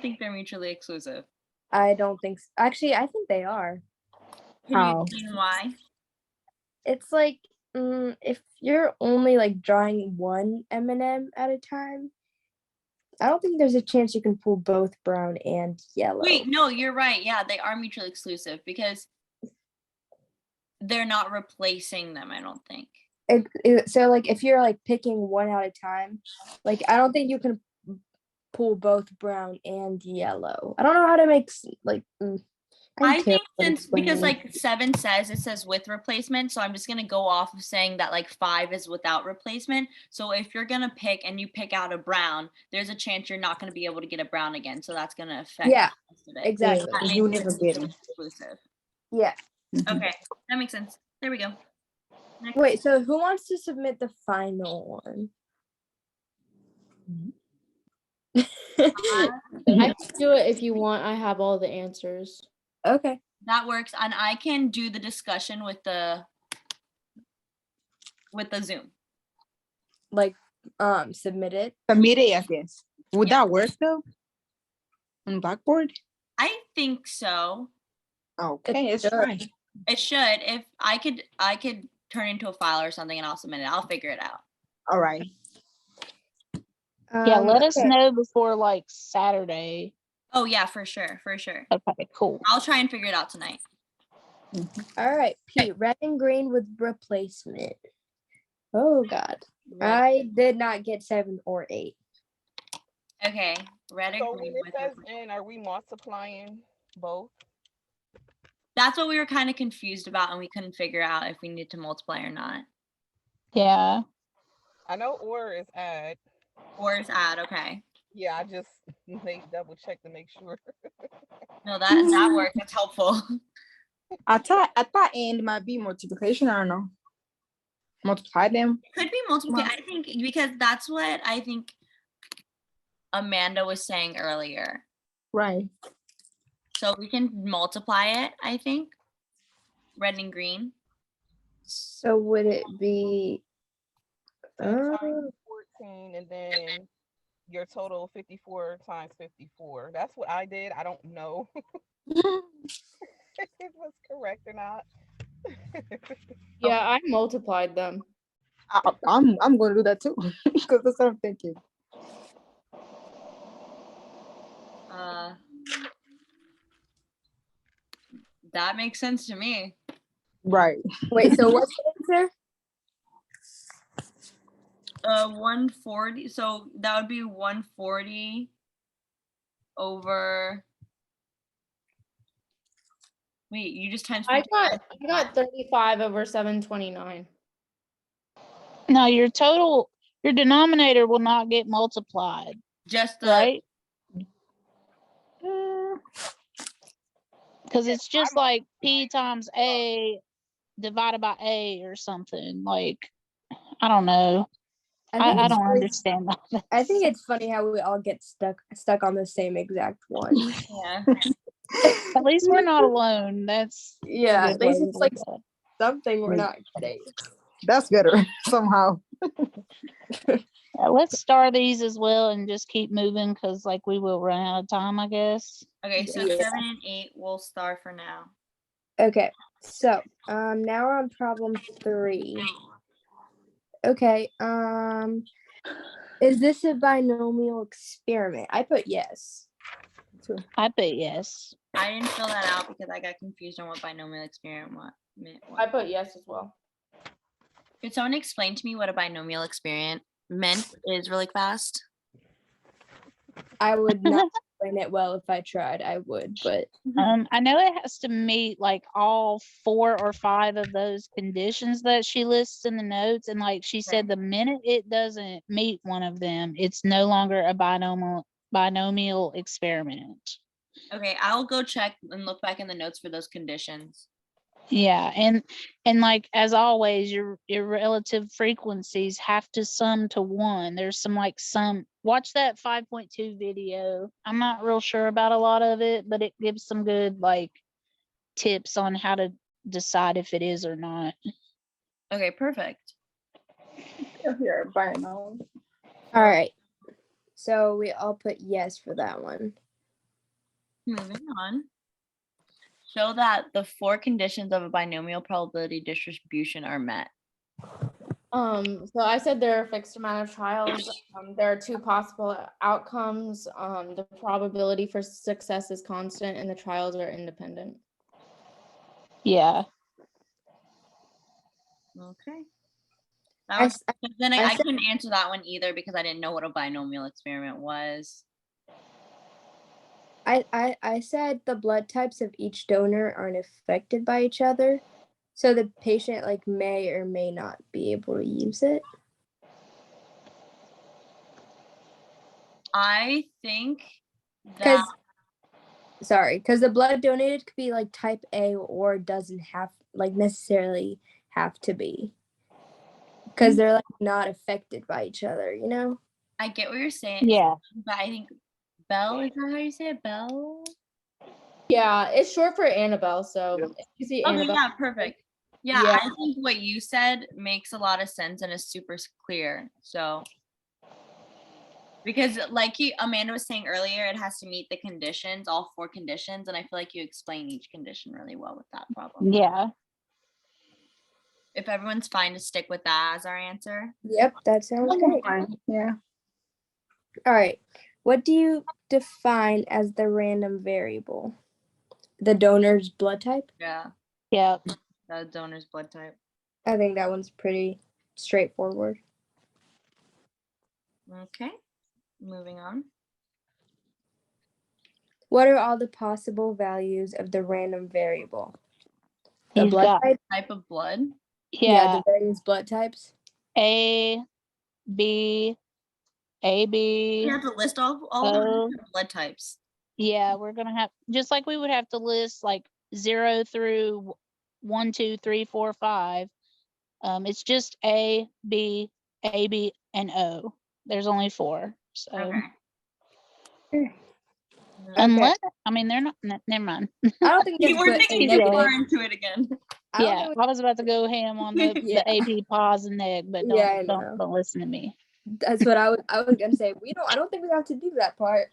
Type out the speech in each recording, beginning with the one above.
think they're mutually exclusive. I don't think actually, I think they are. Can you explain why? It's like if you're only like drawing one M&M at a time, I don't think there's a chance you can pull both brown and yellow. Wait, no, you're right. Yeah, they are mutually exclusive because they're not replacing them, I don't think. So like if you're like picking one at a time, like I don't think you can pull both brown and yellow. I don't know how to make like I think because like 7 says, it says with replacement, so I'm just gonna go off of saying that like 5 is without replacement. So if you're gonna pick and you pick out a brown, there's a chance you're not gonna be able to get a brown again. So that's gonna affect the rest of it. exactly. You never get them. Exclusive. Yeah. Okay, that makes sense. There we go. Next. Wait, so who wants to submit the final one? I can do it if you want. I have all the answers. Okay. That works, and I can do the discussion with the Zoom. Like submit it. Submit it, I guess. Would that work though? On Blackboard? I think so. Okay, it's fine. It should. If I could turn into a file or something and I'll submit it. I'll figure it out. All right. Yeah, let us know before like Saturday. Oh yeah, for sure. Okay, cool. I'll try and figure it out tonight. All right, Pete, red and green with replacement. Oh God, I did not get 7 or 8. Okay, red and So green when with it says replacement. N, are we multiplying both? That's what we were kind of confused about, and we couldn't figure out if we need to multiply or not. Yeah. I know or is add. Or is add, okay. Yeah, I just double check to make sure. No, that works. That's helpful. I thought and might be multiplication. I don't know. Multiply them. It could be multiplication. I think because that's what I think Amanda was saying earlier. Right. So we can multiply it, I think. Red and green. So would it be 10 times 14 and then your total 54 times 54. That's what I did. I don't know if it was correct or not. Yeah, I multiplied them. I'm going to do that too because that's what I'm thinking. That makes sense to me. Right. wait? So what's the answer? 140. So that would be 140 over. Wait, you just times. I got 35 over 729. No, your denominator will not get multiplied. Just the right. Because it's just like P times A divided by A or something. Like, I don't know. I don't understand that. I think it's funny how we all get stuck on the same exact one. Yeah. At least we're not alone. That's at least it's like something we're not getting. That's better somehow. Yeah, let's star these as well and just keep moving because like we will run out of time, I guess. Okay, so 7 and 8 we'll star for now. Okay, so now we're on problem 3. Okay, is this a binomial experiment? I put yes. I put yes. I didn't fill that out because I got confused on what binomial experiment meant. I put yes as well. Could someone explain to me what a binomial experiment is really fast? I would not explain it well if I tried. I would, but I know it has to meet like all 4 or 5 of those conditions that she lists in the notes, and like she said, the minute it doesn't meet one of them, it's no longer a binomial experiment. Okay, I'll go check and look back in the notes for those conditions. Yeah, and like as always, your relative frequencies have to sum to 1. There's some watch that 5.2 video. I'm not real sure about a lot of it, but it gives some good like tips on how to decide if it is or not. Okay, perfect. Here, binomial. all right. So we all put yes for that one. Moving on. Show that the 4 conditions of a binomial probability distribution are met. So I said there are a fixed amount of trials. There are 2 possible outcomes. The probability for success is constant and the trials are independent. Yeah. Okay. That I was, s- but then I I said- couldn't answer that one either because I didn't know what a binomial experiment was. I said the blood types of each donor aren't affected by each other, so the patient like may or may not be able to use it. I think that Because the blood donated could be like type A or doesn't have like necessarily have to be. Because they're like not affected by each other, you know? I get what you're saying. Yeah. But I think Bell, is that how you say it? Bell? Yeah, it's short for Annabelle. So if you see Okay, Annabelle, yeah, perfect. Yeah, Yeah. I think what you said makes a lot of sense and is super clear. So because like Amanda was saying earlier, it has to meet the conditions, all 4 conditions, and I feel like you explain each condition really well with that problem. Yeah. If everyone's fine to stick with that as our answer. Yep, that sounds great. Fine. Yeah. All right. What do you define as the random variable? The donor's blood type? Yeah, Yeah. the donor's blood type. I think that one's pretty straightforward. Okay, moving on. What are all the possible values of the random variable? The He's blood got, type? Type of blood. yeah, The various blood types. A, B, AB. You have to list all the Oh. different blood types. Yeah, we're gonna have, just like we would have to list like 0 through 1, 2, 3, 4, 5. It's just A, B, AB, and O. There's only 4. So Okay. unless, I mean, they're not, never mind. I don't think You it's were good. thinking Yeah. too far into it again. I don't Yeah, think I was about to go ham on the, Yeah. the AP pause and neg, but Yeah, I don't, know. don't listen to me. that's what I was gonna say. I don't think we have to do that part.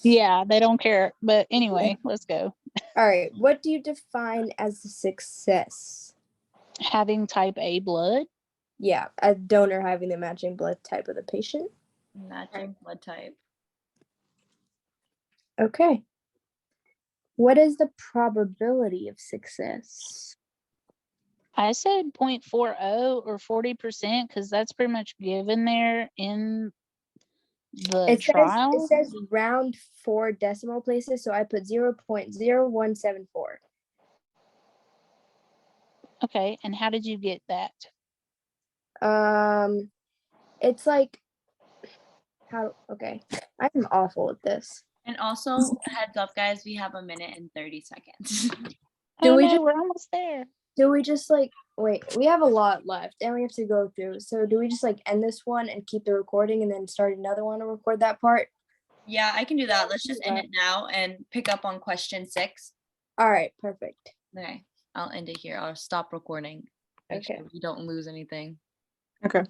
Yeah, they don't care. But anyway, let's go. All right. What do you define as a success? Having type A blood. Yeah, a donor having the matching blood type of the patient. Matching blood type. Okay. What is the probability of success? I said 0.40 or 40% because that's pretty much given there in the trial. It says round 4 decimal places, so I put 0.0174. Okay, and how did you get that? It's like okay. I'm awful at this. And also, heads up, guys, we have 1 minute and 30 seconds. Do Oh we no, just- we're almost there. Do we just like wait? We have a lot left, and we have to go through. So do we just like end this one and keep the recording, and then start another one and record that part? Yeah, I can do that. Let's just end Okay. it now and pick up on question 6. All right, perfect. Okay, I'll end it here. I'll stop recording. Make Okay. sure you don't lose anything. Okay.